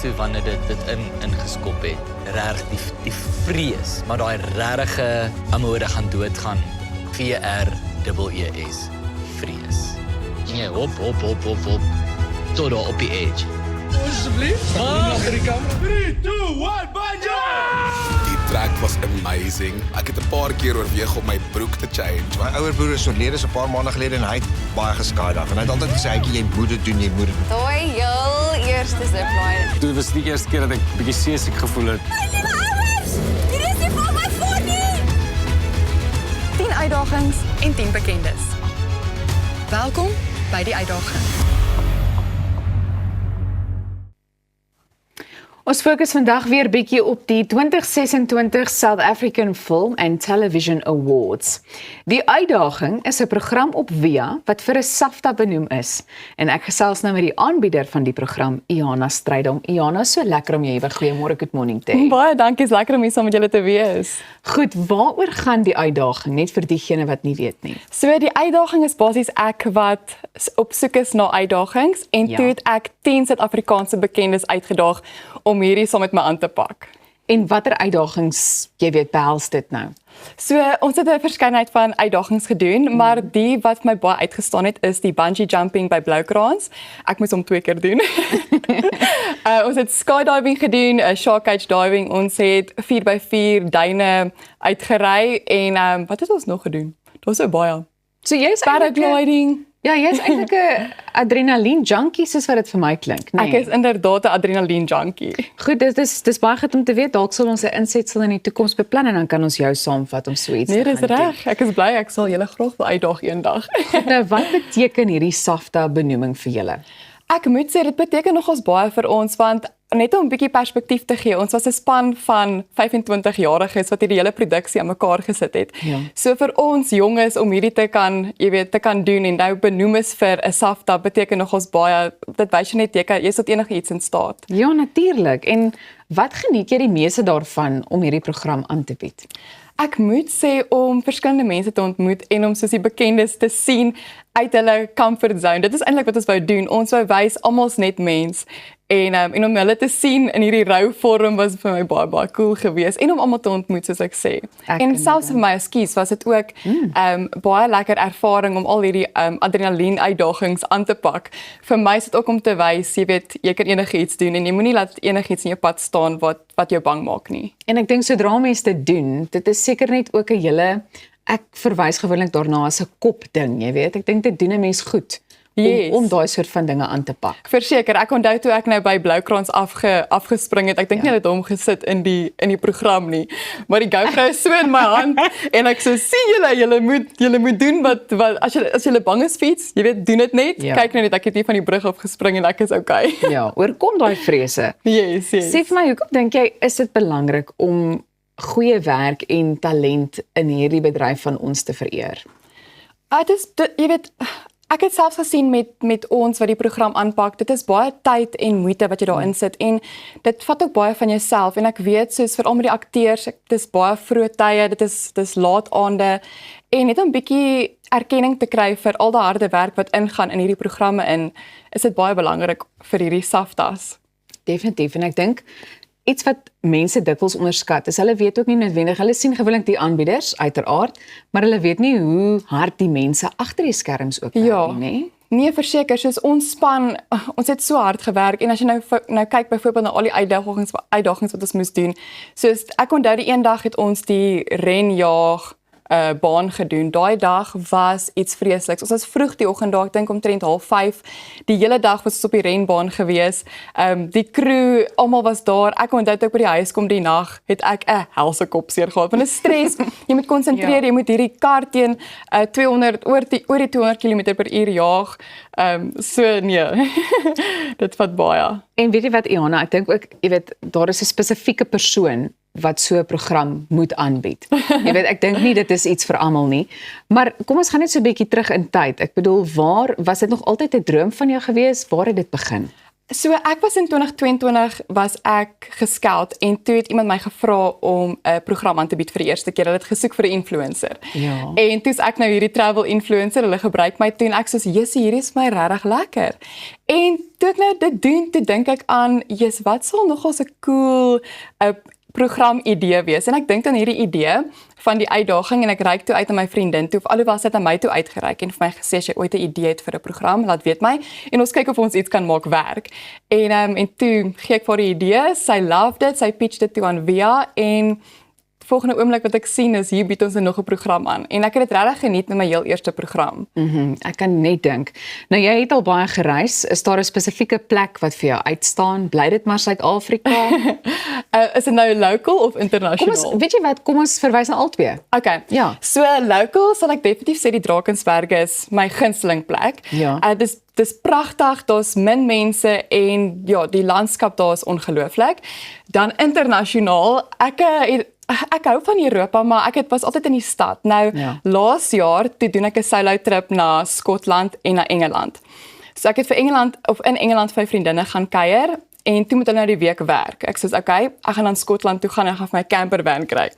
toe wanneer dit ingeskop het. Reg die vrees, maar daai regtige amore gaan doodgaan. VREES. Vrees. Nee, hop. Tot daar op die edge. Alsjeblieft. Achter die camera. 3, 2, 1, banjo! Die track was amazing. Ek het 'n paar keer oorweeg om my broek te change. My ouer broer is oorlede so 'n paar maande gelede en hy het baie geskadig. En hy het altyd gesê, jy moet dit doen, jy moet dit doen. Daai heel eerste zipline. Dit was die eerste keer dat ek bietjie seesiek gevoel het. Liewe ouers, hier is nie van my voor nie. 10 uitdagings en 10 bekendes. Welkom by die uitdaging. Ons fokus vandag weer bietjie op die 2026 South African Film and Television Awards. Die uitdaging is 'n program op Via wat vir 'n SAFTA benoem is. En ek gesels nou met die aanbieder van die program, Iana Strydom. Iana, so lekker om jou hier by Goeiemôre, good morning te hê. Baie dankie, is lekker om hier saam met julle te wees. Goed, waaroor gaan die uitdaging, net vir diegene wat nie weet nie? So die uitdaging is basies ek wat op soek is na uitdagings en toe het ek 10 Suid-Afrikaanse bekendes uitgedaag om hierdie saam met my aan te pak. En watter uitdagings, jy weet, behels dit nou? So ons het 'n verskeidenheid van uitdagings gedoen, maar die wat vir my baie uitgestaan het is die bungee jumping by Bloukrans. Ek moes hom 2 keer doen. Ons het skydiving gedoen, shark cage diving, ons het 4x4 duine uitgery en wat het ons nog gedoen? Daar was so baie. So jy is eintlik Paragliding. Ja, jy is eintlik 'n adrenalien junkie soos wat dit vir my klink, nee. Ek is inderdaad 'n adrenalien junkie. Goed, dis baie goed om te weet. Dalk sal ons 'n insetsel in die toekoms beplan en dan kan ons jou saamvat om so iets Nee, te dis gaan doen. reg. Ek is bly ek sal julle graag wil uitdaag eendag. Nou, wat beteken hierdie SAFTA benoeming vir julle? Ek moet sê dit beteken nogals baie vir ons want net om 'n bietjie perspektief te gee, ons was 'n span van 25-jariges wat hierdie hele produksie aan mekaar gesit het. Ja. So vir ons jonges om hierdie te kan, jy weet, te kan doen en nou benoem is vir 'n SAFTA beteken nogals baie. Dit wys jy net jy is tot enigiets in staat. Ja, natuurlik. En wat geniet jy die meeste daarvan om hierdie program aan te bied? Ek moet sê om verskillende mense te ontmoet en om soos die bekendes te sien uit hulle comfort zone. Dit is eintlik wat ons wou doen. Ons wou wys almal's net mens en om hulle te sien in hierdie rou vorm was vir my baie cool geweest en om almal te ontmoet soos ek sê. En selfs vir my skies was dit ook baie lekker ervaring om al hierdie adrenalien uitdagings aan te pak. Vir my is dit ook om te wys, jy weet, jy kan enigiets doen en jy moenie laat enigiets in jou pad staan wat jou bang maak nie. En ek dink sodra mense dit doen, dit is seker net ook 'n hele, ek verwys gewoonlik daarna as 'n kopding, jy weet. Ek dink dit doen 'n mens goed om daai soort van dinge aan te pak. Verseker, ek onthou toe ek nou by Bloukrans afgespring het. Ek dink nie hulle het hom gesit in die program nie. Maar die GoPro is so in my hand en ek sê julle moet doen wat as julle bang is vir iets, jy weet, doen dit net. Ja. Kyk nou net, ek het hier van die brug af gespring en ek is okay. Ja, oorkom daai vrese. Yes. Sê vir my, hoekom dink jy is dit belangrik om goeie werk en talent in hierdie bedryf van ons te vereer? Jy weet, ek het selfs gesien met ons wat die program aanpak, dit is baie tyd en moeite wat jy daarin sit en dit vat ook baie van jouself en ek weet soos veral met die akteurs, dit is baie vroeë tye, dit is laat aande en net om 'n bietjie erkenning te kry vir al die harde werk wat ingaan in hierdie programme is dit baie belangrik vir hierdie SAFTAs. Definitief, en ek dink iets wat mense dikwels onderskat is, hulle weet ook nie noodwendig, hulle sien gewoonlik die aanbieders uiteraard, maar hulle weet nie hoe hard die mense agter die skerms ook werk nie. Nee, verseker, soos ons span, ons het so hard gewerk en as jy nou kyk byvoorbeeld na al die uitdagings wat ons moes doen. Soos ek onthou die een dag het ons die renjaag baan gedoen. Daai dag was iets vreesliks. Ons was vroeg die oggend daar, ek dink omtrent 4:30. Die hele dag was ons op die renbaan gewees. Die crew, almal was daar. Ek onthou toe ek by die huis kom die nag, het ek 'n helse kopseer gehad. Want 'n stres, jy moet konsentreer, jy moet hierdie kar teen 200 oor die 200 km/h jaag. So nee. Dit vat baie. En weet jy wat, Iana, ek dink ook, jy weet, daar is 'n spesifieke persoon wat so 'n program moet aanbied. Jy weet, ek dink nie dit is iets vir almal nie. Maar kom ons gaan net so 'n bietjie terug in tyd. Ek bedoel, waar was dit nog altyd 'n droom van jou gewees? Waar het dit begin? So ek was in 2022 was ek gescout en toe het iemand my gevra om 'n program aan te bied vir die eerste keer. Hulle het gesoek vir 'n influencer. Ja. En toe is ek nou hierdie travel influencer, hulle gebruik my toe en ek soos, "Jessie, hierdie is my regtig lekker." En toe ek nou dit doen, toe dink ek aan, "Jesus, wat sal nogal 'n cool program idee wees?" En ek dink aan hierdie idee van die uitdaging en ek reik toe uit aan my vriendin toe, of alhoewel sy het aan my toe uitgereik en vir my gesê, "As jy ooit 'n idee het vir 'n program, laat weet my en ons kyk of ons iets kan maak werk." En toe gee ek vir die idee, sy loved dit, sy pitched dit toe aan Via en volgende oomblik wat ek sien is hier bied ons nog 'n program aan en ek het dit regtig geniet met my heel eerste program. Ek kan net dink. Nou jy het al baie gereis, is daar 'n spesifieke plek wat vir jou uitstaan? Bly dit maar Suid-Afrika? Is dit nou local of internasionaal? Weet jy wat, kom ons verwys na albei. Okay. Ja. So local sal ek definitief sê die Drakensberge is my gunsteling plek. Ja. Dis pragtig, daar's min mense en ja, die landskap daar is ongelooflik. Dan internasionaal, ek hou van Europa, maar ek was altyd in die stad. Nou, laas jaar toe doen ek 'n solo trip na Skotland en na Engeland. So ek het in Engeland vir my vriendinne gaan kuier en toe moet hulle nou die week werk. Ek sê, okay, ek gaan na Skotland toe gaan en ek gaan vir my campervan kry.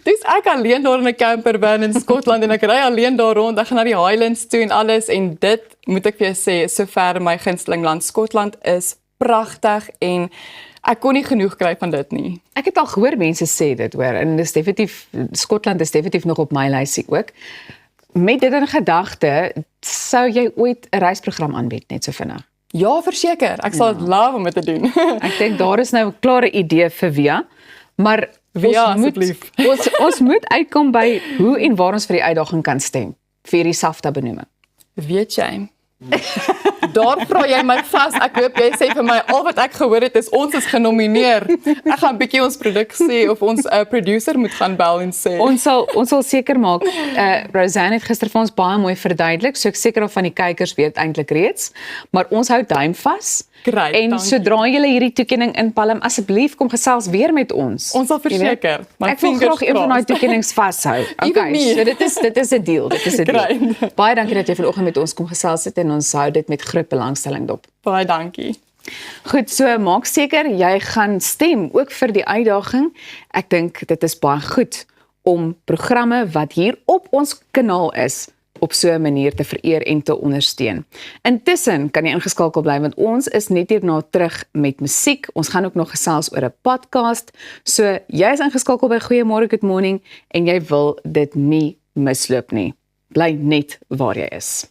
Dis ek alleen daar in 'n campervan in Skotland en ek ry alleen daar rond. Ek gaan na die Highlands toe en alles en dit moet ek vir jou sê, is sover my gunsteling land. Skotland is pragtig en ek kon nie genoeg kry van dit nie. Ek het al gehoor mense sê dit hoor en dis definitief Skotland is definitief nog op my lysie ook. Met dit in gedagte, sou jy ooit 'n reisprogram aanbied net so vinnig? Ja, verseker. Ek sal dit love om dit te doen. Ek dink daar is nou 'n klare idee vir Via, maar Via, asseblief. Ons moet uitkom by hoe en waar ons vir die uitdaging kan stem vir die SAFTA benoeming. Weet jy? Daar vra jy my vas. Ek hoop jy sê vir my al wat ek gehoor het is ons is genomineer. Ek gaan 'n bietjie ons produksie of ons producer moet gaan bel en sê. Ons sal seker maak. Rosanne het gister vir ons baie mooi verduidelik, so ek seker of van die kykers weet eintlik reeds, maar ons hou duim vas. Great, en dankie. sodra jy hierdie toekenning inpalm, asseblief kom gesels weer met ons. Ons sal verseker. Ek wil graag een van daai toekennings vashou. Okay, so dit is 'n deal. Dit is 'n deal. Baie dankie dat jy vanoggend met ons kom gesels het en ons hou dit met groot belangstelling dop. Baie dankie. Goed, so maak seker jy gaan stem ook vir die uitdaging. Ek dink dit is baie goed om programme wat hier op ons kanaal is op so 'n manier te vereer en te ondersteun. Intussen kan jy ingeskakel bly want ons is net hierna terug met musiek. Ons gaan ook nog gesels oor 'n podcast. So jy is ingeskakel by Goeiemôre Good Morning en jy wil dit nie misloop nie. Bly net waar jy is.